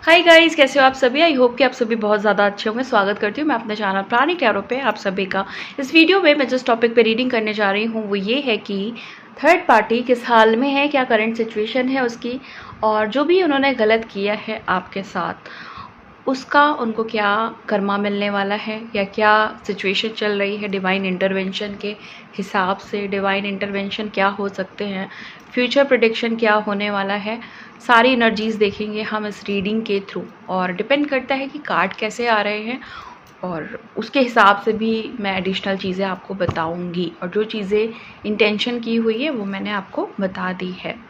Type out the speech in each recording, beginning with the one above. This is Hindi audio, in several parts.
हाय गाइस, कैसे हो आप सभी। आई होप कि आप सभी बहुत ज़्यादा अच्छे होंगे। स्वागत करती हूँ मैं अपने चैनल प्राणी टैरो पे आप सभी का। इस वीडियो में मैं जिस टॉपिक पे रीडिंग करने जा रही हूँ वो ये है कि थर्ड पार्टी किस हाल में है, क्या करंट सिचुएशन है उसकी, और जो भी उन्होंने गलत किया है आपके साथ उसका उनको क्या कर्मा मिलने वाला है या क्या सिचुएशन चल रही है। डिवाइन इंटरवेंशन के हिसाब से डिवाइन इंटरवेंशन क्या हो सकते हैं, फ्यूचर प्रेडिक्शन क्या होने वाला है, सारी एनर्जीज देखेंगे हम इस रीडिंग के थ्रू। और डिपेंड करता है कि कार्ड कैसे आ रहे हैं और उसके हिसाब से भी मैं एडिशनल चीज़ें आपको बताऊंगी। और जो चीज़ें इंटेंशन की हुई है वो मैंने आपको बता दी है।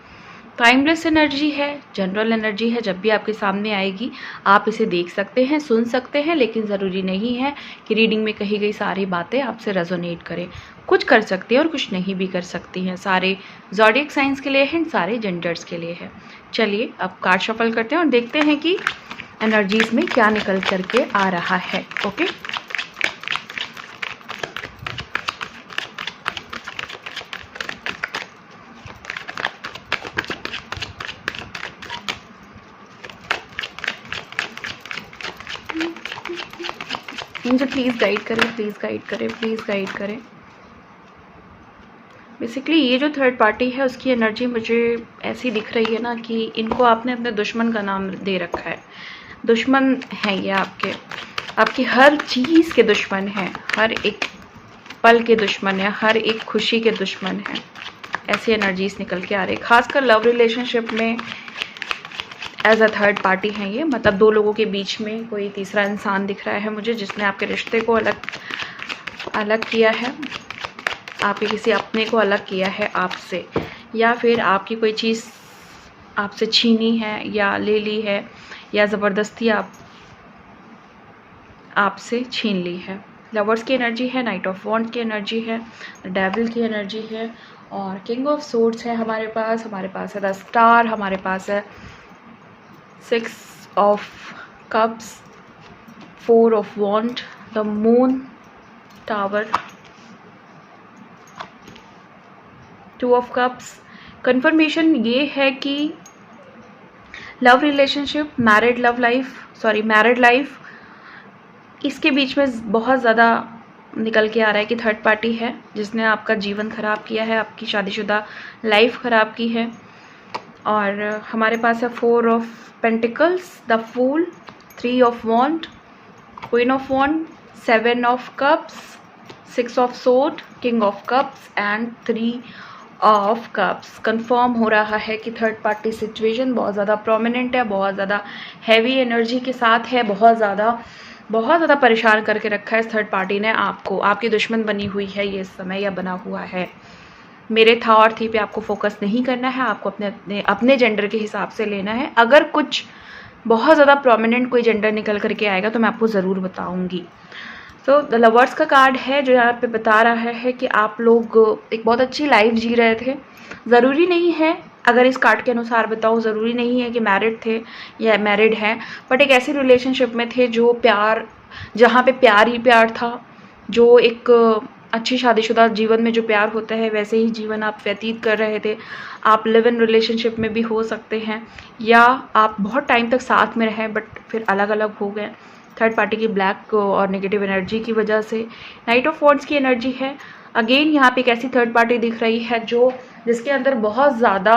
टाइमलेस एनर्जी है, जनरल एनर्जी है। जब भी आपके सामने आएगी आप इसे देख सकते हैं, सुन सकते हैं, लेकिन ज़रूरी नहीं है कि रीडिंग में कही गई सारी बातें आपसे रेजोनेट करें। कुछ कर सकती है और कुछ नहीं भी कर सकती हैं। सारे ज़ोडिएक साइंस के लिए हैं, सारे जेंडर्स के लिए है। चलिए अब कार्ड शफल करते हैं और देखते हैं कि एनर्जीज में क्या निकल करके आ रहा है। ओके, मुझे प्लीज़ गाइड करें, प्लीज़ गाइड करें, प्लीज़ गाइड करें। बेसिकली ये जो थर्ड पार्टी है उसकी एनर्जी मुझे ऐसी दिख रही है ना कि इनको आपने अपने दुश्मन का नाम दे रखा है। दुश्मन है ये आपकी हर चीज़ के दुश्मन हैं, हर एक पल के दुश्मन है, हर एक खुशी के दुश्मन है। ऐसी एनर्जीज निकल के आ रही है, खासकर लव रिलेशनशिप में एज अ थर्ड पार्टी है ये। मतलब दो लोगों के बीच में कोई तीसरा इंसान दिख रहा है मुझे, जिसने आपके रिश्ते को अलग किया है, आपके किसी अपने को अलग किया है आपसे, या फिर आपकी कोई चीज़ आपसे छीनी है या ले ली है, या ज़बरदस्ती आपसे छीन ली है। लवर्स की एनर्जी है, नाइट ऑफ वॉन्ड की एनर्जी है, डेविल की एनर्जी है, और किंग ऑफ सोर्ड्स है हमारे पास है द स्टार, हमारे पास है 6 of cups, 4 of wand, the moon, tower, 2 of cups. Confirmation ये है कि लव रिलेशनशिप, मैरिड लाइफ, इसके बीच में बहुत ज़्यादा निकल के आ रहा है कि थर्ड पार्टी है जिसने आपका जीवन ख़राब किया है, आपकी शादीशुदा लाइफ ख़राब की है। और हमारे पास है 4 of pentacles, the fool, 3 of wand, queen of wand, 7 of cups, 6 of sword, king of cups and 3 of cups. Confirm हो रहा है कि थर्ड पार्टी सिचुएशन बहुत ज़्यादा प्रोमिनेंट है, बहुत ज़्यादा हैवी एनर्जी के साथ है, बहुत ज़्यादा परेशान करके रखा है इस थर्ड पार्टी ने आपको। आपकी दुश्मन बनी हुई है ये समय, या बना हुआ है। मेरे था और थी पे आपको फोकस नहीं करना है, आपको अपने जेंडर के हिसाब से लेना है। अगर कुछ बहुत ज़्यादा प्रोमिनेंट कोई जेंडर निकल करके आएगा तो मैं आपको ज़रूर बताऊंगी। तो द लवर्स का कार्ड है जो यहाँ पे बता रहा है कि आप लोग एक बहुत अच्छी लाइफ जी रहे थे। ज़रूरी नहीं है, अगर इस कार्ड के अनुसार बताऊँ, ज़रूरी नहीं है कि मैरिड थे या मैरिड हैं, बट एक ऐसी रिलेशनशिप में थे जहाँ पे प्यार ही प्यार था, जो एक अच्छी शादीशुदा जीवन में जो प्यार होता है वैसे ही जीवन आप व्यतीत कर रहे थे। आप लिव इन रिलेशनशिप में भी हो सकते हैं, या आप बहुत टाइम तक साथ में रहे बट फिर अलग अलग हो गए थर्ड पार्टी की ब्लैक और नेगेटिव एनर्जी की वजह से। नाइट ऑफ वॉन्ड्स की एनर्जी है। अगेन यहाँ पे एक ऐसी थर्ड पार्टी दिख रही है जिसके अंदर बहुत ज़्यादा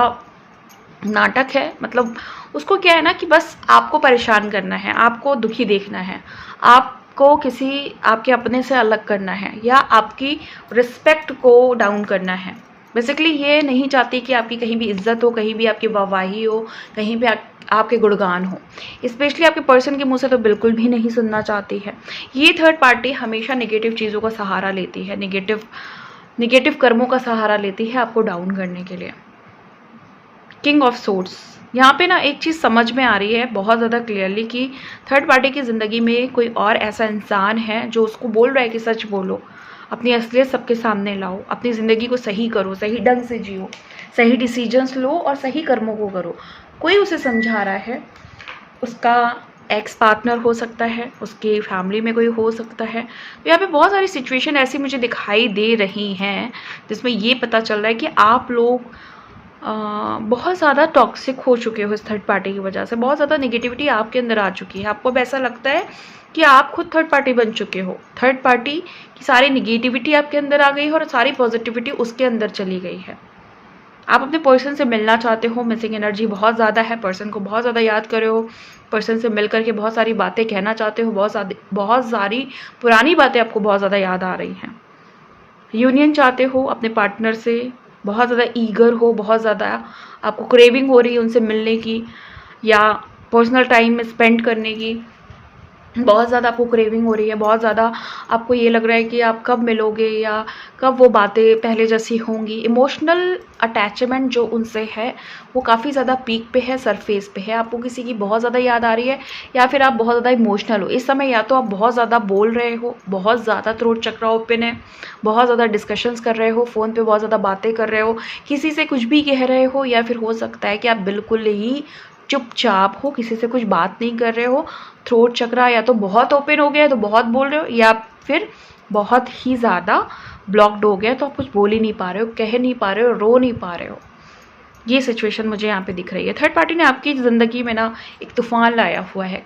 नाटक है। मतलब उसको क्या है ना कि बस आपको परेशान करना है, आपको दुखी देखना है, आपको किसी आपके अपने से अलग करना है, या आपकी रिस्पेक्ट को डाउन करना है। बेसिकली ये नहीं चाहती कि आपकी कहीं भी इज्जत हो, कहीं भी आपकी वाहवाही हो, कहीं भी आपके गुणगान हो। स्पेशली आपके पर्सन के मुंह से तो बिल्कुल भी नहीं सुनना चाहती है। ये थर्ड पार्टी हमेशा नेगेटिव चीज़ों का सहारा लेती है, नेगेटिव कर्मों का सहारा लेती है आपको डाउन करने के लिए। किंग ऑफ सोर्ड्स, यहाँ पे ना एक चीज़ समझ में आ रही है बहुत ज़्यादा क्लियरली कि थर्ड पार्टी की ज़िंदगी में कोई और ऐसा इंसान है जो उसको बोल रहा है कि सच बोलो, अपनी असलियत सबके सामने लाओ, अपनी ज़िंदगी को सही करो, सही ढंग से जियो, सही डिसीजंस लो और सही कर्मों को करो। कोई उसे समझा रहा है, उसका एक्स पार्टनर हो सकता है, उसकी फैमिली में कोई हो सकता है। तो यहाँ पे बहुत सारी सिचुएशन ऐसी मुझे दिखाई दे रही हैं जिसमें ये पता चल रहा है कि आप लोग बहुत ज़्यादा टॉक्सिक हो चुके हो इस थर्ड पार्टी की वजह से, बहुत ज़्यादा नेगेटिविटी आपके अंदर आ चुकी है। आपको अब ऐसा लगता है कि आप खुद थर्ड पार्टी बन चुके हो। थर्ड पार्टी की सारी नेगेटिविटी आपके अंदर आ गई है और सारी पॉजिटिविटी उसके अंदर चली गई है। आप अपने पर्सन से मिलना चाहते हो, मिसिंग एनर्जी बहुत ज़्यादा है, पर्सन को बहुत ज़्यादा याद कर रहे हो, पर्सन से मिल करके बहुत सारी बातें कहना चाहते हो, बहुत सारी पुरानी बातें आपको बहुत ज़्यादा याद आ रही हैं। यूनियन चाहते हो अपने पार्टनर से, बहुत ज़्यादा ईगर हो, बहुत ज़्यादा आपको क्रेविंग हो रही है उनसे मिलने की या पर्सनल टाइम में स्पेंड करने की, बहुत ज़्यादा आपको क्रेविंग हो रही है, बहुत ज़्यादा आपको ये लग रहा है कि आप कब मिलोगे या कब वो बातें पहले जैसी होंगी। इमोशनल अटैचमेंट जो उनसे है वो काफ़ी ज़्यादा पीक पे है, सरफेस पे है। आपको किसी की बहुत ज़्यादा याद आ रही है या फिर आप बहुत ज़्यादा इमोशनल हो इस समय, या तो आप बहुत ज़्यादा बोल रहे हो, बहुत ज़्यादा थ्रोट चक्रा ओपन है, बहुत ज़्यादा डिस्कशंस कर रहे हो, फ़ोन पे बहुत ज़्यादा बातें कर रहे हो, किसी से कुछ भी कह रहे हो, या फिर हो सकता है कि आप बिल्कुल ही चुपचाप हो, किसी से कुछ बात नहीं कर रहे हो। थ्रोट चक्रा या तो बहुत ओपन हो गया तो बहुत बोल रहे हो, या फिर बहुत ही ज़्यादा ब्लॉक्ड हो गया तो आप कुछ बोल ही नहीं पा रहे हो, कह नहीं पा रहे हो, रो नहीं पा रहे हो। ये सिचुएशन मुझे यहाँ पे दिख रही है। थर्ड पार्टी ने आपकी ज़िंदगी में ना एक तूफान लाया हुआ है,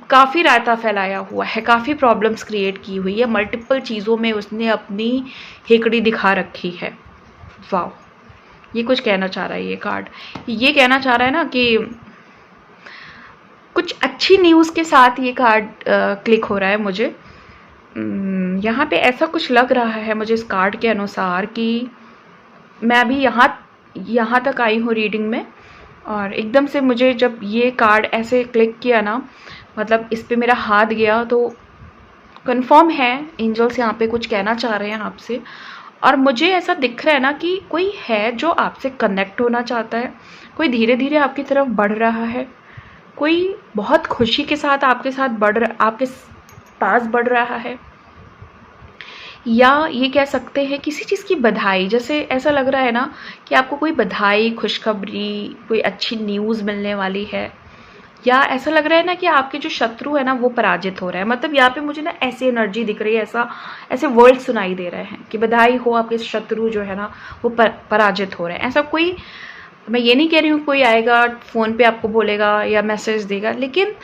काफ़ी रायता फैलाया हुआ है, काफ़ी प्रॉब्लम्स क्रिएट की हुई है, मल्टीपल चीज़ों में उसने अपनी हेकड़ी दिखा रखी है। वाह, ये कुछ कहना चाह रहा है ये कार्ड। ये कहना चाह रहा है ना कि कुछ अच्छी न्यूज़ के साथ ये कार्ड क्लिक हो रहा है मुझे। यहाँ पे ऐसा कुछ लग रहा है मुझे इस कार्ड के अनुसार कि मैं अभी यहाँ तक आई हूँ रीडिंग में, और एकदम से मुझे जब ये कार्ड ऐसे क्लिक किया ना, मतलब इस पे मेरा हाथ गया, तो कंफर्म है एंजल्स यहाँ पे कुछ कहना चाह रहे हैं आपसे। और मुझे ऐसा दिख रहा है ना कि कोई है जो आपसे कनेक्ट होना चाहता है, कोई धीरे धीरे आपकी तरफ बढ़ रहा है, कोई बहुत खुशी के साथ आपके पास बढ़ रहा है, या ये कह सकते हैं किसी चीज़ की बधाई। जैसे ऐसा लग रहा है ना कि आपको कोई बधाई, खुशखबरी, कोई अच्छी न्यूज़ मिलने वाली है, या ऐसा लग रहा है ना कि आपके जो शत्रु है ना वो पराजित हो रहा है। मतलब यहाँ पे मुझे ना ऐसी एनर्जी दिख रही है, ऐसे वर्ड सुनाई दे रहे हैं कि बधाई हो, आपके शत्रु जो है ना वो पराजित हो रहे हैं। ऐसा कोई, मैं ये नहीं कह रही हूँ कोई आएगा फ़ोन पे आपको बोलेगा या मैसेज देगा, लेकिन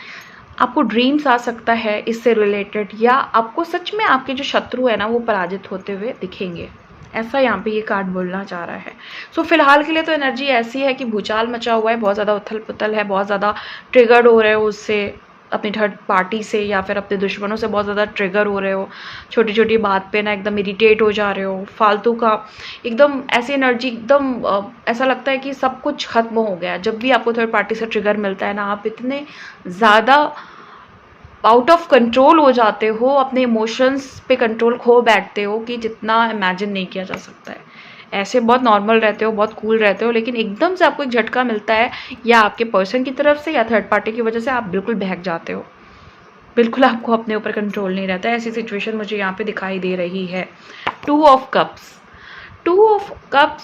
आपको ड्रीम्स आ सकता है इससे रिलेटेड, या आपको सच में आपके जो शत्रु है ना वो पराजित होते हुए दिखेंगे। ऐसा यहाँ पे ये कार्ड बोलना चाह रहा है। सो फिलहाल के लिए तो एनर्जी ऐसी है कि भूचाल मचा हुआ है, बहुत ज़्यादा उथल पुथल है, बहुत ज़्यादा ट्रिगर्ड हो रहे हो उससे, अपनी थर्ड पार्टी से या फिर अपने दुश्मनों से बहुत ज़्यादा ट्रिगर हो रहे हो। छोटी छोटी बात पे ना एकदम इरिटेट हो जा रहे हो, फालतू का एकदम ऐसी एनर्जी, एकदम ऐसा लगता है कि सब कुछ खत्म हो गया। जब भी आपको थर्ड पार्टी से ट्रिगर मिलता है ना, आप इतने ज़्यादा आउट ऑफ कंट्रोल हो जाते हो, अपने इमोशंस पे कंट्रोल खो बैठते हो कि जितना इमेजिन नहीं किया जा सकता है। ऐसे बहुत नॉर्मल रहते हो, बहुत कूल रहते हो, लेकिन एकदम से आपको एक झटका मिलता है, या आपके पर्सन की तरफ से या थर्ड पार्टी की वजह से आप बिल्कुल बहक जाते हो, बिल्कुल आपको अपने ऊपर कंट्रोल नहीं रहता है। ऐसी सिचुएशन मुझे यहाँ पे दिखाई दे रही है। 2 ऑफ कप्स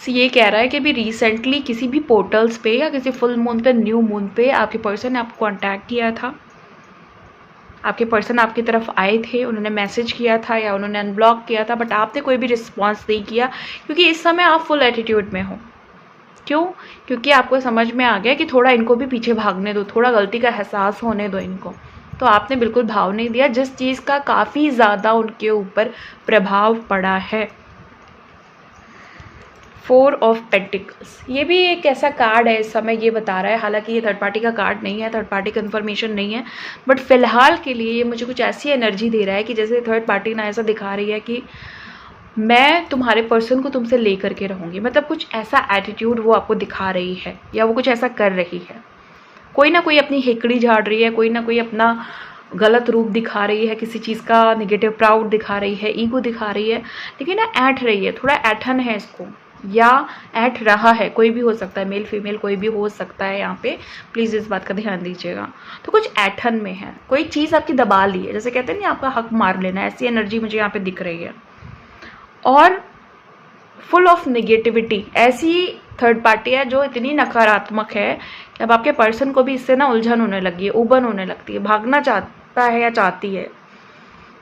ये कह रहा है कि अभी रिसेंटली किसी भी पोर्टल्स पे या किसी फुल मून पे, न्यू मून पे आपके पर्सन ने आपको कॉन्टैक्ट किया था, आपके पर्सन आपकी तरफ आए थे, उन्होंने मैसेज किया था या उन्होंने अनब्लॉक किया था, बट आपने कोई भी रिस्पॉन्स नहीं किया, क्योंकि इस समय आप फुल एटीट्यूड में हो। क्यों? क्योंकि आपको समझ में आ गया कि थोड़ा इनको भी पीछे भागने दो, थोड़ा गलती का एहसास होने दो इनको। तो आपने बिल्कुल भाव नहीं दिया, जिस चीज़ का काफ़ी ज़्यादा उनके ऊपर प्रभाव पड़ा है। 4 ऑफ पेंटिकल्स, ये भी एक ऐसा कार्ड है इस समय, ये बता रहा है, हालांकि ये थर्ड पार्टी का कार्ड नहीं है, थर्ड पार्टी कंफर्मेशन नहीं है, बट फिलहाल के लिए ये मुझे कुछ ऐसी एनर्जी दे रहा है कि जैसे थर्ड पार्टी ना ऐसा दिखा रही है कि मैं तुम्हारे पर्सन को तुमसे ले करके रहूँगी। मतलब कुछ ऐसा एटीट्यूड वो आपको दिखा रही है, या वो कुछ ऐसा कर रही है। कोई ना कोई अपनी हेकड़ी झाड़ रही है, कोई ना कोई अपना गलत रूप दिखा रही है, किसी चीज़ का निगेटिव प्राउड दिखा रही है, ईगो दिखा रही है, लेकिन ना ऐठ रही है, थोड़ा ऐठन है इसको, या ऐठ रहा है, कोई भी हो सकता है, मेल फीमेल कोई भी हो सकता है यहाँ पे, प्लीज़ इस बात का ध्यान दीजिएगा। तो कुछ ऐठन में है, कोई चीज़ आपकी दबा ली है, जैसे कहते हैं ना आपका हक मार लेना, ऐसी एनर्जी मुझे यहाँ पे दिख रही है। और फुल ऑफ नेगेटिविटी, ऐसी थर्ड पार्टी है जो इतनी नकारात्मक है कि अब आपके पर्सन को भी इससे ना उलझन होने लगी है, उबन होने लगती है, भागना चाहता है या चाहती है,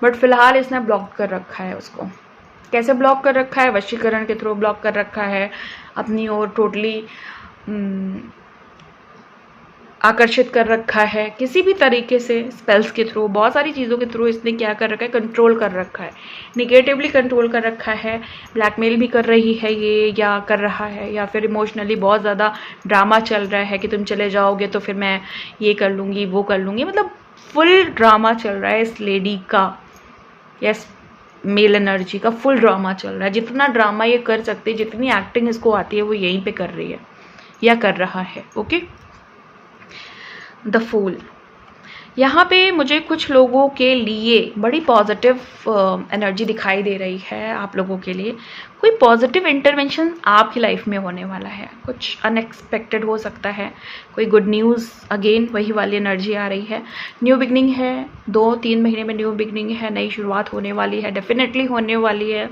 बट फिलहाल इसने ब्लॉक कर रखा है उसको। कैसे ब्लॉक कर रखा है? वशीकरण के थ्रू ब्लॉक कर रखा है, अपनी ओर टोटली आकर्षित कर रखा है, किसी भी तरीके से स्पेल्स के थ्रू, बहुत सारी चीज़ों के थ्रू इसने क्या कर रखा है? कंट्रोल कर रखा है, निगेटिवली कंट्रोल कर रखा है, ब्लैकमेल भी कर रही है ये, या कर रहा है, या फिर इमोशनली बहुत ज़्यादा ड्रामा चल रहा है कि तुम चले जाओगे तो फिर मैं ये कर लूँगी, वो कर लूँगी, मतलब फुल ड्रामा चल रहा है इस लेडी का, यस मेल एनर्जी का फुल ड्रामा चल रहा है। जितना ड्रामा ये कर सकती है, जितनी एक्टिंग इसको आती है, वो यहीं पे कर रही है या कर रहा है। ओके, द फूल, यहाँ पे मुझे कुछ लोगों के लिए बड़ी पॉजिटिव एनर्जी दिखाई दे रही है। आप लोगों के लिए कोई पॉजिटिव इंटरवेंशन आपकी लाइफ में होने वाला है, कुछ अनएक्सपेक्टेड हो सकता है, कोई गुड न्यूज़, अगेन वही वाली एनर्जी आ रही है। न्यू बिगनिंग है, 2-3 महीने में न्यू बिगनिंग है, नई शुरुआत होने वाली है, डेफिनेटली होने वाली है।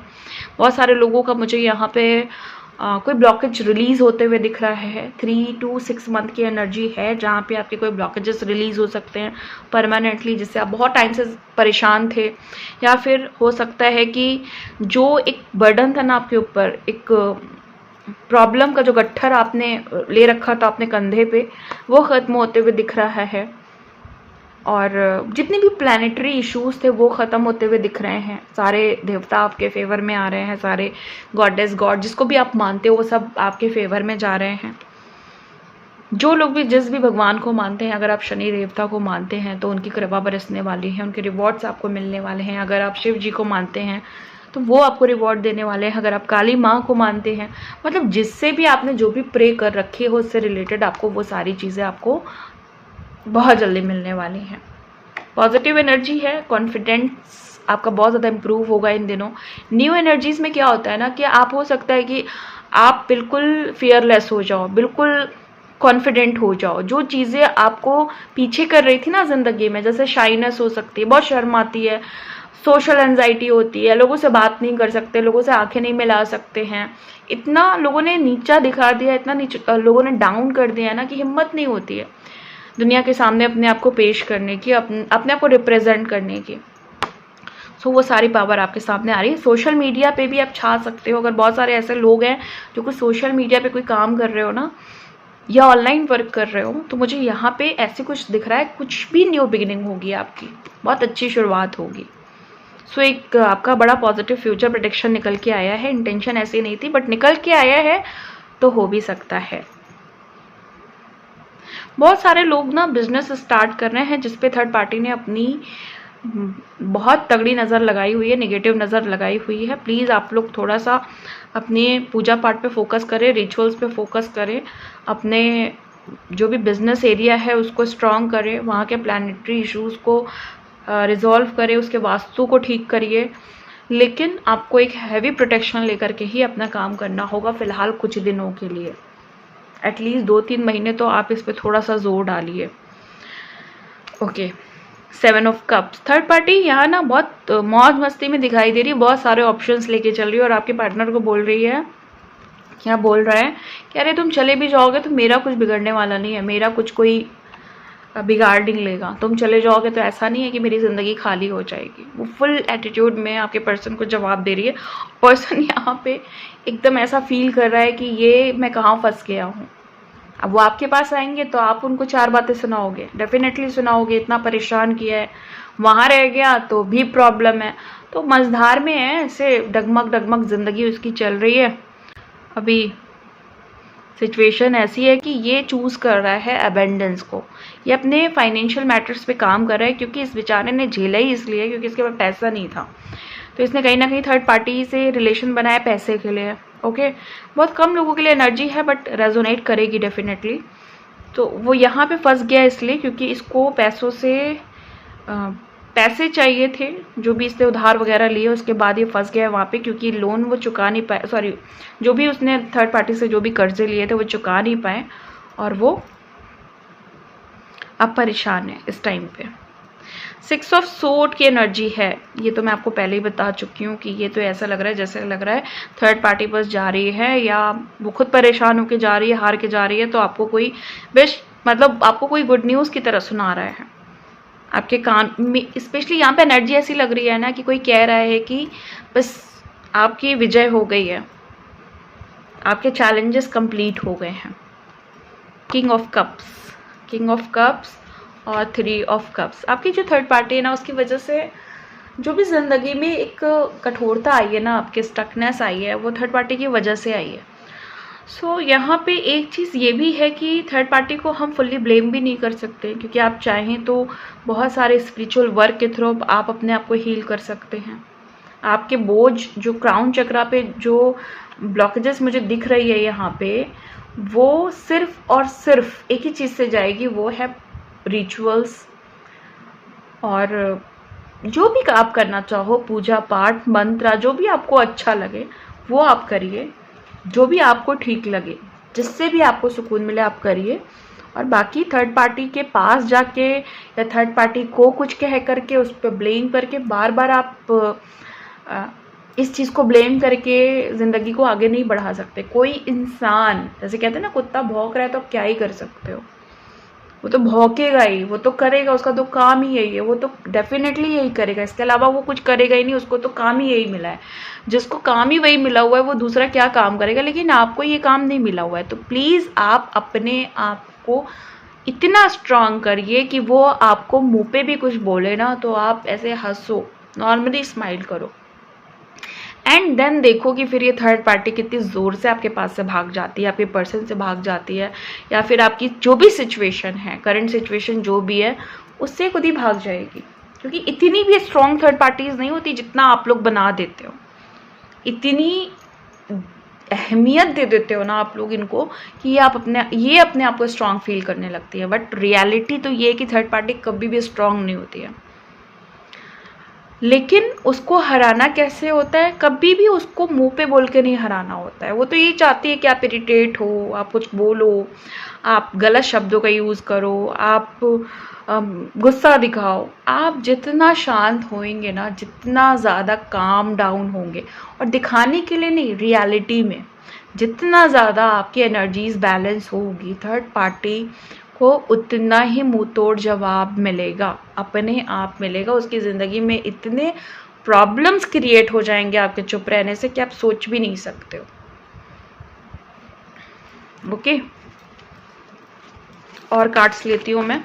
बहुत सारे लोगों का मुझे यहाँ पे कोई ब्लॉकेज रिलीज होते हुए दिख रहा है। 3 to 6 मंथ की एनर्जी है जहाँ पे आपके कोई ब्लॉकेजेस रिलीज हो सकते हैं परमानेंटली, जिससे आप बहुत टाइम से परेशान थे, या फिर हो सकता है कि जो एक बर्डन था ना आपके ऊपर, एक प्रॉब्लम का जो गट्ठर आपने ले रखा था अपने कंधे पे, वो ख़त्म होते हुए दिख रहा है। और जितने भी प्लानिटरी इश्यूज थे वो ख़त्म होते हुए दिख रहे हैं। सारे देवता आपके फेवर में आ रहे हैं, सारे गॉडेस गॉड जिसको भी आप मानते हो वो सब आपके फेवर में जा रहे हैं। जो लोग भी जिस भी भगवान को मानते हैं, अगर आप शनि देवता को मानते हैं तो उनकी कृपा बरसने वाली है, उनके रिवॉर्ड्स आपको मिलने वाले हैं। अगर आप शिव जी को मानते हैं तो वो आपको रिवॉर्ड देने वाले हैं। अगर आप काली माँ को मानते हैं, मतलब जिससे भी आपने जो भी प्रे कर रखी हो उससे रिलेटेड आपको वो सारी चीज़ें आपको बहुत जल्दी मिलने वाली हैं। पॉजिटिव एनर्जी है, कॉन्फिडेंस आपका बहुत ज़्यादा इम्प्रूव होगा इन दिनों। न्यू एनर्जीज़ में क्या होता है ना कि आप हो सकता है कि आप बिल्कुल फियरलेस हो जाओ, बिल्कुल कॉन्फिडेंट हो जाओ। जो चीज़ें आपको पीछे कर रही थी ना ज़िंदगी में, जैसे शाइनेस हो सकती है, बहुत शर्म आती है, सोशल एंजाइटी होती है, लोगों से बात नहीं कर सकते, लोगों से आंखें नहीं मिला सकते हैं, इतना लोगों ने नीचा दिखा दिया, इतना नीचा लोगों ने डाउन कर दिया ना कि हिम्मत नहीं होती है दुनिया के सामने अपने आप को पेश करने की, अपने आप को रिप्रेजेंट करने की। सो वो सारी पावर आपके सामने आ रही है। सोशल मीडिया पे भी आप छा सकते हो। अगर बहुत सारे ऐसे लोग हैं जो कुछ सोशल मीडिया पे कोई काम कर रहे हो ना, या ऑनलाइन वर्क कर रहे हो, तो मुझे यहाँ पे ऐसे कुछ दिख रहा है, कुछ भी न्यू बिगिनिंग होगी आपकी, बहुत अच्छी शुरुआत होगी। सो एक आपका बड़ा पॉजिटिव फ्यूचर प्रेडिक्शन निकल के आया है। इंटेंशन ऐसी नहीं थी बट निकल के आया है, तो हो भी सकता है। बहुत सारे लोग ना बिजनेस स्टार्ट कर रहे हैं जिसपे थर्ड पार्टी ने अपनी बहुत तगड़ी नज़र लगाई हुई है, नेगेटिव नज़र लगाई हुई है। प्लीज़ आप लोग थोड़ा सा अपने पूजा पाठ पे फोकस करें, रिचुअल्स पे फोकस करें, अपने जो भी बिजनेस एरिया है उसको स्ट्रॉन्ग करें, वहाँ के प्लानिटरी इश्यूज़ को रिजॉल्व करें, उसके वास्तु को ठीक करिए। लेकिन आपको एक हैवी प्रोटेक्शन लेकर के ही अपना काम करना होगा फ़िलहाल कुछ दिनों के लिए। एटलीस्ट 2-3 महीने तो आप इस पर थोड़ा सा जोर डालिए। Okay, 7 of cups, third party यहाँ ना बहुत मौज मस्ती में दिखाई दे रही है, बहुत सारे ऑप्शंस लेके चल रही है और आपके पार्टनर को बोल रही है, क्या बोल रहा है कि अरे तुम चले भी जाओगे तो मेरा कुछ बिगड़ने वाला नहीं है, मेरा कुछ कोई बिगाड़ नहीं लेगा, तुम चले जाओगे तो ऐसा नहीं है कि मेरी ज़िंदगी खाली हो जाएगी। वो फुल एटीट्यूड में आपके पर्सन को जवाब दे रही है। पर्सन यहाँ पे एकदम ऐसा फील कर रहा है कि ये मैं कहाँ फंस गया हूँ। अब वो आपके पास आएंगे तो आप उनको 4 बातें सुनाओगे, डेफिनेटली सुनाओगे, इतना परेशान किया है, वहाँ रह गया तो भी प्रॉब्लम है, तो मझधार में है, ऐसे डगमग डगमग ज़िंदगी उसकी चल रही है। अभी सिचुएशन ऐसी है कि ये चूज़ कर रहा है अबेंडेंस को, ये अपने फाइनेंशियल मैटर्स पे काम कर रहा है, क्योंकि इस बेचारे ने झेला ही इसलिए क्योंकि इसके पास पैसा नहीं था, तो इसने कहीं ना कहीं थर्ड पार्टी से रिलेशन बनाया पैसे के लिए। ओके, बहुत कम लोगों के लिए एनर्जी है बट रेजोनेट करेगी डेफिनेटली। तो वो यहाँ पे फंस गया इसलिए क्योंकि इसको पैसों से पैसे चाहिए थे, जो भी इसने उधार वगैरह लिए उसके बाद ये फंस गया है वहाँ पे, क्योंकि लोन वो चुका नहीं पाए, सॉरी जो भी उसने थर्ड पार्टी से जो भी कर्जे लिए थे वो चुका नहीं पाए और वो अब परेशान है इस टाइम पे। 6 ऑफ सोर्ड की एनर्जी है, ये तो मैं आपको पहले ही बता चुकी हूँ कि ये तो ऐसा लग रहा है जैसे लग रहा है थर्ड पार्टी बस जा रही है या वो खुद परेशान होकर जा रही है, हार के जा रही है, तो आपको कोई मतलब आपको कोई गुड न्यूज़ की तरह सुना रहा है आपके कान में। स्पेशली यहाँ पे एनर्जी ऐसी लग रही है ना कि कोई कह रहा है कि बस आपकी विजय हो गई है, आपके चैलेंजेस कंप्लीट हो गए हैं। किंग ऑफ कप्स और 3 ऑफ कप्स। आपकी जो थर्ड पार्टी है ना, उसकी वजह से जो भी ज़िंदगी में एक कठोरता आई है ना, आपके स्टकनेस आई है, वो थर्ड पार्टी की वजह से आई है। सो यहाँ पे एक चीज़ ये भी है कि थर्ड पार्टी को हम फुल्ली ब्लेम भी नहीं कर सकते, क्योंकि आप चाहें तो बहुत सारे स्पिरिचुअल वर्क के थ्रू आप अपने आप को हील कर सकते हैं। आपके बोझ जो क्राउन चक्रा पे जो ब्लॉकेजेस मुझे दिख रही है यहाँ पे, वो सिर्फ और सिर्फ एक ही चीज़ से जाएगी, वो है रिचुअल्स। और जो भी आप करना चाहो, पूजा पाठ मंत्र, जो भी आपको अच्छा लगे वो आप करिए, जो भी आपको ठीक लगे, जिससे भी आपको सुकून मिले आप करिए। और बाकी थर्ड पार्टी के पास जाके या थर्ड पार्टी को कुछ कह करके उस पर ब्लेम करके बार बार आप इस चीज़ को ब्लेम करके ज़िंदगी को आगे नहीं बढ़ा सकते। कोई इंसान, जैसे कहते हैं ना, कुत्ता भौंक रहा है तो आप क्या ही कर सकते हो, वो तो भौंकेगा ही, वो तो करेगा, उसका तो काम ही यही है, वो तो डेफिनेटली यही करेगा, इसके अलावा वो कुछ करेगा ही नहीं, उसको तो काम ही यही मिला है। जिसको काम ही वही मिला हुआ है वो दूसरा क्या काम करेगा, लेकिन आपको ये काम नहीं मिला हुआ है। तो प्लीज़ आप अपने आप को इतना स्ट्रांग करिए कि वो आपको मुंह पे भी कुछ बोले ना तो आप ऐसे हंसो, नॉर्मली स्माइल करो, एंड देन देखो कि फिर ये थर्ड पार्टी कितनी ज़ोर से आपके पास से भाग जाती है, आपके पर्सन से भाग जाती है, या फिर आपकी जो भी सिचुएशन है, करंट सिचुएशन जो भी है, उससे खुद ही भाग जाएगी। क्योंकि इतनी भी स्ट्रॉन्ग थर्ड पार्टीज नहीं होती जितना आप लोग बना देते हो, इतनी अहमियत दे देते हो ना आप लोग इनको कि ये अपने आप को स्ट्रांग फील करने लगती है। बट रियलिटी तो ये है कि थर्ड पार्टी कभी भी स्ट्रांग नहीं होती है। लेकिन उसको हराना कैसे होता है, कभी भी उसको मुंह पे बोल के नहीं हराना होता है। वो तो यही चाहती है कि आप इरिटेट हो, आप कुछ बोलो, आप गलत शब्दों का यूज़ करो, आप गुस्सा दिखाओ। आप जितना शांत होएंगे ना, जितना ज़्यादा काम डाउन होंगे, और दिखाने के लिए नहीं, रियलिटी में जितना ज़्यादा आपकी एनर्जीज बैलेंस होगी, थर्ड पार्टी को उतना ही मुंह तोड़ जवाब मिलेगा, अपने आप मिलेगा। उसकी ज़िंदगी में इतने प्रॉब्लम्स क्रिएट हो जाएंगे आपके चुप रहने से कि आप सोच भी नहीं सकते हो। ओके, और कार्ड्स लेती हूँ मैं।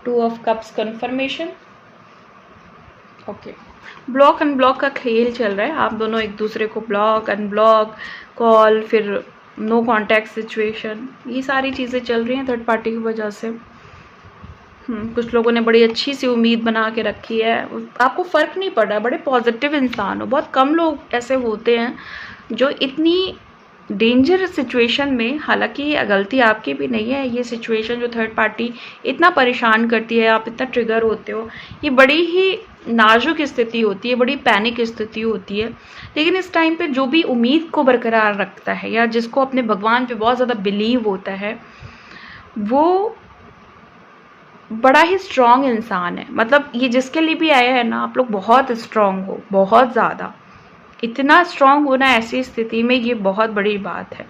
Two of cups confirmation. Okay, block unblock का खेल चल रहा है, आप दोनों एक दूसरे को ब्लॉक अनब्लॉक, कॉल, फिर नो कांटेक्ट सिचुएशन, ये सारी चीज़ें चल रही हैं थर्ड पार्टी की वजह से। कुछ लोगों ने बड़ी अच्छी सी उम्मीद बना के रखी है, आपको फ़र्क नहीं पड़ रहा, बड़े पॉजिटिव इंसान हो। बहुत कम लोग ऐसे होते हैं जो इतनी डेंजर सिचुएशन में, हालांकि गलती आपकी भी नहीं है, ये सिचुएशन जो थर्ड पार्टी इतना परेशान करती है, आप इतना ट्रिगर होते हो, ये बड़ी ही नाजुक स्थिति होती है, बड़ी पैनिक स्थिति होती है। लेकिन इस टाइम पे जो भी उम्मीद को बरकरार रखता है या जिसको अपने भगवान पे बहुत ज़्यादा बिलीव होता है, वो बड़ा ही स्ट्रॉन्ग इंसान है। मतलब ये जिसके लिए भी आया है ना, आप लोग बहुत स्ट्रॉन्ग हो, बहुत ज़्यादा। इतना स्ट्रॉन्ग होना ऐसी स्थिति में ये बहुत बड़ी बात है।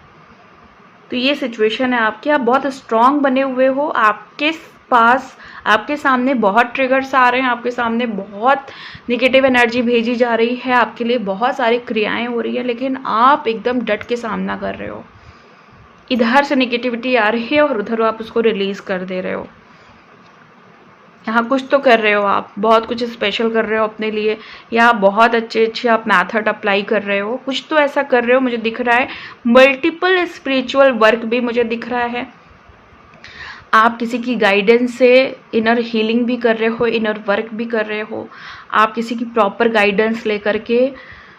तो ये सिचुएशन है आपकी, आप बहुत स्ट्रॉन्ग बने हुए हो, आपके पास, आपके सामने बहुत ट्रिगर्स आ रहे हैं, आपके सामने बहुत नेगेटिव एनर्जी भेजी जा रही है, आपके लिए बहुत सारी क्रियाएं हो रही है, लेकिन आप एकदम डट के सामना कर रहे हो। इधर से नेगेटिविटी आ रही है और उधर आप उसको रिलीज कर दे रहे हो। यहाँ कुछ तो कर रहे हो, आप बहुत कुछ स्पेशल कर रहे हो अपने लिए, या बहुत अच्छे आप मेथड अप्लाई कर रहे हो, कुछ तो ऐसा कर रहे हो, मुझे दिख रहा है। मल्टीपल स्पिरिचुअल वर्क भी मुझे दिख रहा है। आप किसी की गाइडेंस से इनर हीलिंग भी कर रहे हो, इनर वर्क भी कर रहे हो, आप किसी की प्रॉपर गाइडेंस लेकर के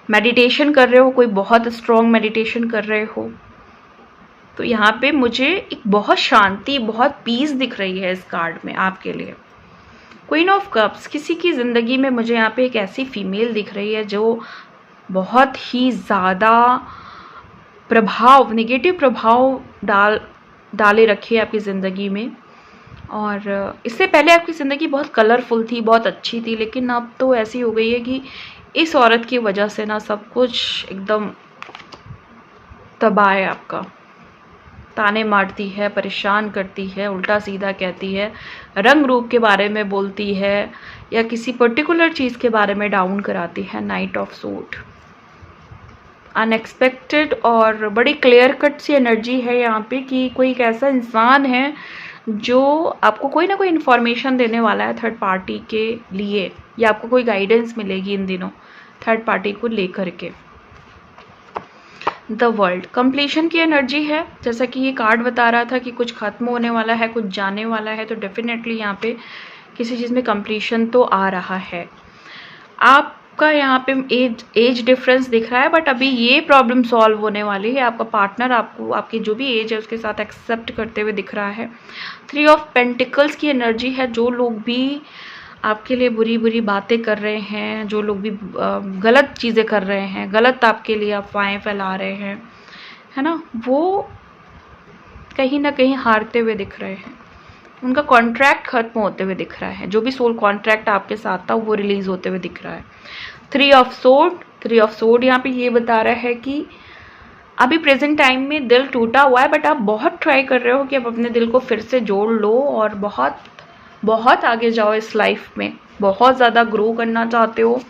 मेडिटेशन कर रहे हो, कोई बहुत स्ट्रॉन्ग मेडिटेशन कर रहे हो। तो यहाँ पे मुझे एक बहुत शांति, बहुत पीस दिख रही है इस कार्ड में आपके लिए। क्वीन ऑफ कप्स, किसी की ज़िंदगी में मुझे यहाँ पे एक ऐसी फीमेल दिख रही है जो बहुत ही ज़्यादा प्रभाव, नेगेटिव प्रभाव डाले रखी है आपकी ज़िंदगी में। और इससे पहले आपकी ज़िंदगी बहुत कलरफुल थी, बहुत अच्छी थी, लेकिन अब तो ऐसी हो गई है कि इस औरत की वजह से ना सब कुछ एकदम तबाह है आपका। ताने मारती है, परेशान करती है, उल्टा सीधा कहती है, रंग रूप के बारे में बोलती है, या किसी पर्टिकुलर चीज़ के बारे में डाउन कराती है। नाइट ऑफ सूट अनएक्सपेक्टेड और बड़ी क्लियर कट सी एनर्जी है यहाँ पे कि कोई एक ऐसा इंसान है जो आपको कोई ना कोई इन्फॉर्मेशन देने वाला है थर्ड पार्टी के लिए, या आपको कोई गाइडेंस मिलेगी इन दिनों थर्ड पार्टी को लेकर के। द वर्ल्ड कंप्लीशन की एनर्जी है, जैसा कि ये कार्ड बता रहा था कि कुछ खत्म होने वाला है, कुछ जाने वाला है, तो डेफिनेटली यहाँ पे किसी चीज़ में कंप्लीशन तो आ रहा है। आपका यहाँ पे एज डिफरेंस दिख रहा है, बट अभी ये प्रॉब्लम सॉल्व होने वाली है। आपका पार्टनर आपको आपकी जो भी एज है उसके साथ एक्सेप्ट करते हुए दिख रहा है। 3 ऑफ पेंटिकल्स की एनर्जी है। जो लोग भी आपके लिए बुरी बुरी बातें कर रहे हैं, जो लोग भी गलत चीज़ें कर रहे हैं, गलत आपके लिए अफवाहें फैला रहे हैं, है ना, वो कहीं ना कहीं हारते हुए दिख रहे हैं। उनका कॉन्ट्रैक्ट खत्म होते हुए दिख रहा है। जो भी सोल कॉन्ट्रैक्ट आपके साथ था वो रिलीज होते हुए दिख रहा है। 3 ऑफ सोर्ड यहाँ पे ये बता रहा है कि अभी प्रेजेंट टाइम में दिल टूटा हुआ है, बट आप बहुत ट्राई कर रहे हो कि आप अपने दिल को फिर से जोड़ लो और बहुत बहुत आगे जाओ इस लाइफ में, बहुत ज़्यादा ग्रो करना चाहते हो।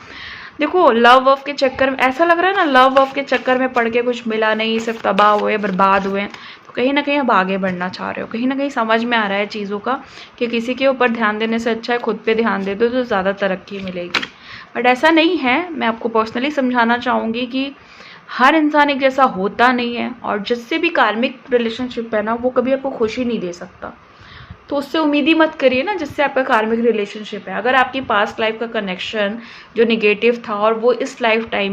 देखो, लव वव के चक्कर में ऐसा लग रहा है ना, लव वव के चक्कर में पड़ के कुछ मिला नहीं, सिर्फ तबाह हुए, बर्बाद हुए। तो कहीं ना कहीं अब आगे बढ़ना चाह रहे हो, कहीं ना कहीं समझ में आ रहा है चीज़ों का कि किसी के ऊपर ध्यान देने से अच्छा है खुद पे ध्यान दे दो तो ज़्यादा तरक्की मिलेगी। बट ऐसा नहीं है। मैं आपको पर्सनली समझाना चाहूँगी कि हर इंसान एक जैसा होता नहीं है, और जिससे भी कार्मिक रिलेशनशिप है ना, वो कभी आपको खुशी नहीं दे सकता। तो उससे उम्मीद ही मत करिए ना जिससे आपका कार्मिक रिलेशनशिप है। अगर आपकी पास्ट लाइफ का कनेक्शन जो निगेटिव था और वो इस लाइफ टाइम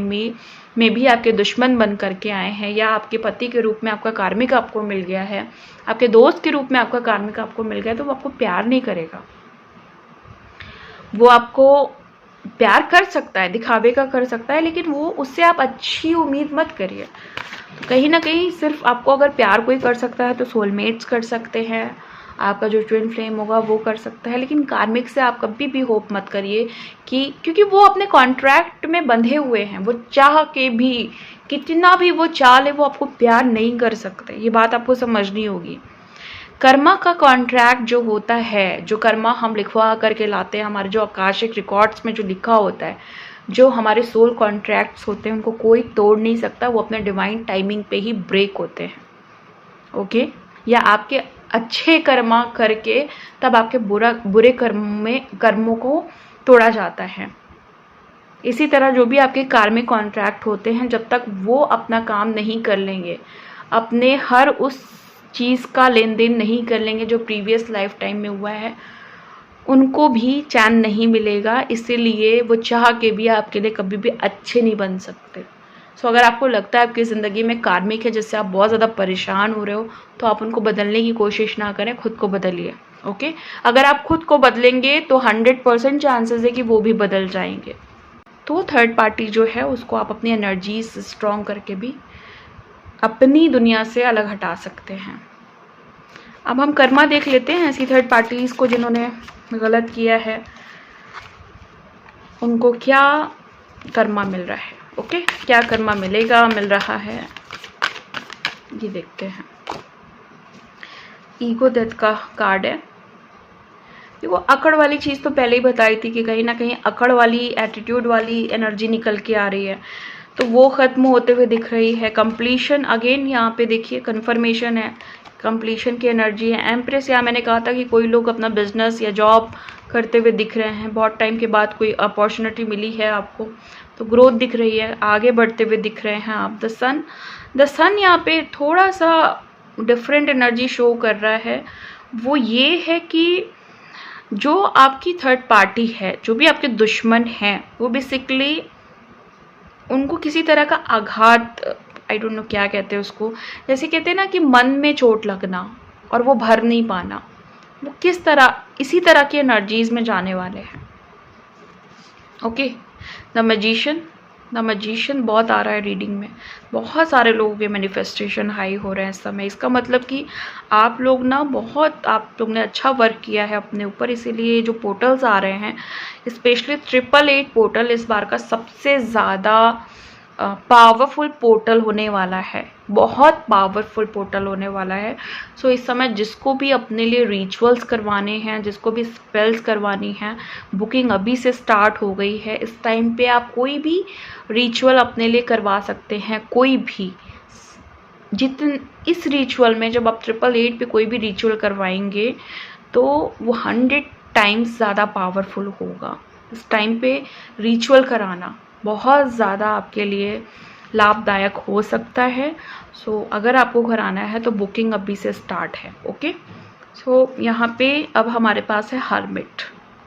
में भी आपके दुश्मन बन करके आए हैं, या आपके पति के रूप में आपका कार्मिक आपको मिल गया है, आपके दोस्त के रूप में आपका कार्मिक आपको मिल गया, तो वो आपको प्यार नहीं करेगा। वो आपको प्यार कर सकता है, दिखावे का कर सकता है, लेकिन वो उससे आप अच्छी उम्मीद मत करिए। तो कहीं ना कहीं सिर्फ आपको अगर प्यार कोई कर सकता है तो सोलमेट्स कर सकते हैं, आपका जो ट्विन फ्लेम होगा वो कर सकता है, लेकिन कार्मिक से आप कभी भी होप मत करिए कि, क्योंकि वो अपने कॉन्ट्रैक्ट में बंधे हुए हैं। वो चाह के भी, कितना भी वो चाह ले, वो आपको प्यार नहीं कर सकते। ये बात आपको समझनी होगी। कर्मा का कॉन्ट्रैक्ट जो होता है, जो कर्मा हम लिखवा करके लाते हैं, हमारे जो आकाशिक रिकॉर्ड्स में जो लिखा होता है, जो हमारे सोल कॉन्ट्रैक्ट्स होते हैं, उनको कोई तोड़ नहीं सकता। वो अपने डिवाइन टाइमिंग पे ही ब्रेक होते हैं। ओके, या आपके अच्छे कर्मा करके तब आपके बुरे कर्मों को तोड़ा जाता है। इसी तरह जो भी आपके कार्मिक कॉन्ट्रैक्ट होते हैं, जब तक वो अपना काम नहीं कर लेंगे, अपने हर उस चीज़ का लेन देन नहीं कर लेंगे जो प्रीवियस लाइफ टाइम में हुआ है, उनको भी चैन नहीं मिलेगा। इसीलिए वो चाह के भी आपके लिए कभी भी अच्छे नहीं बन सकते। सो अगर आपको लगता है आपकी ज़िंदगी में कार्मिक है जिससे आप बहुत ज़्यादा परेशान हो रहे हो, तो आप उनको बदलने की कोशिश ना करें, खुद को बदलिए। ओके, अगर आप खुद को बदलेंगे तो 100% चांसेस है कि वो भी बदल जाएंगे। तो थर्ड पार्टी जो है उसको आप अपनी एनर्जीज स्ट्रॉन्ग करके भी अपनी दुनिया से अलग हटा सकते हैं। अब हम कर्मा देख लेते हैं ऐसी थर्ड पार्टीज को जिन्होंने गलत किया है, उनको क्या कर्मा मिल रहा है। ओके, क्या कर्मा मिलेगा, मिल रहा है, ये देखते हैं। ईगो डेथ का कार्ड है। देखो, अकड़ वाली चीज़ तो पहले ही बताई थी कि कहीं ना कहीं अकड़ वाली, एटीट्यूड वाली एनर्जी निकल के आ रही है, तो वो ख़त्म होते हुए दिख रही है। कंप्लीशन अगेन यहाँ पे देखिए, कन्फर्मेशन है, कंप्लीशन की एनर्जी है। एम्प्रेस, यहाँ मैंने कहा था कि कोई लोग अपना बिजनेस या जॉब करते हुए दिख रहे हैं, बहुत टाइम के बाद कोई अपॉर्चुनिटी मिली है आपको, तो ग्रोथ दिख रही है, आगे बढ़ते हुए दिख रहे हैं आप। द सन यहाँ पे थोड़ा सा डिफरेंट एनर्जी शो कर रहा है। वो ये है कि जो आपकी थर्ड पार्टी है, जो भी आपके दुश्मन हैं, वो बेसिकली उनको किसी तरह का आघात, आई डोंट नो क्या कहते हैं उसको, जैसे कहते हैं ना कि मन में चोट लगना और वो भर नहीं पाना, वो किस तरह, इसी तरह की एनर्जीज में जाने वाले हैं। ओके, द मैजिशियन बहुत आ रहा है रीडिंग में। बहुत सारे लोगों के मैनिफेस्टेशन हाई हो रहे हैं इस समय। इसका मतलब कि आप लोग ने अच्छा वर्क किया है अपने ऊपर, इसीलिए जो पोर्टल्स आ रहे हैं, स्पेशली 888 पोर्टल इस बार का सबसे ज़्यादा पावरफुल पोर्टल होने वाला है, बहुत पावरफुल पोर्टल होने वाला है। सो इस समय जिसको भी अपने लिए रिचुअल्स करवाने हैं, जिसको भी स्पेल्स करवानी है, बुकिंग अभी से स्टार्ट हो गई है। इस टाइम पे आप कोई भी रिचुअल अपने लिए करवा सकते हैं, कोई भी। इस रिचुअल में जब आप 888 पे कोई भी रिचुअल करवाएंगे तो वो 100 टाइम्स ज़्यादा पावरफुल होगा। इस टाइम पे रिचुअल कराना बहुत ज़्यादा आपके लिए लाभदायक हो सकता है। सो अगर आपको कराना है तो बुकिंग अभी से स्टार्ट है। ओके, सो यहाँ पे अब हमारे पास है हर्मिट।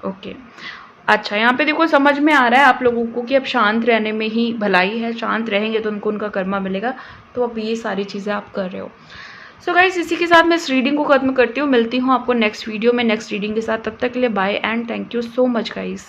ओके, अच्छा, यहाँ पे देखो समझ में आ रहा है आप लोगों को कि अब शांत रहने में ही भलाई है, शांत रहेंगे तो उनको उनका कर्मा मिलेगा। तो अब ये सारी चीज़ें आप कर रहे हो। सो गाइस, इसी के साथ मैं इस रीडिंग को खत्म करती हूँ। मिलती हूँ आपको नेक्स्ट वीडियो में नेक्स्ट रीडिंग के साथ। तब तक के लिए bye and thank you so much guys.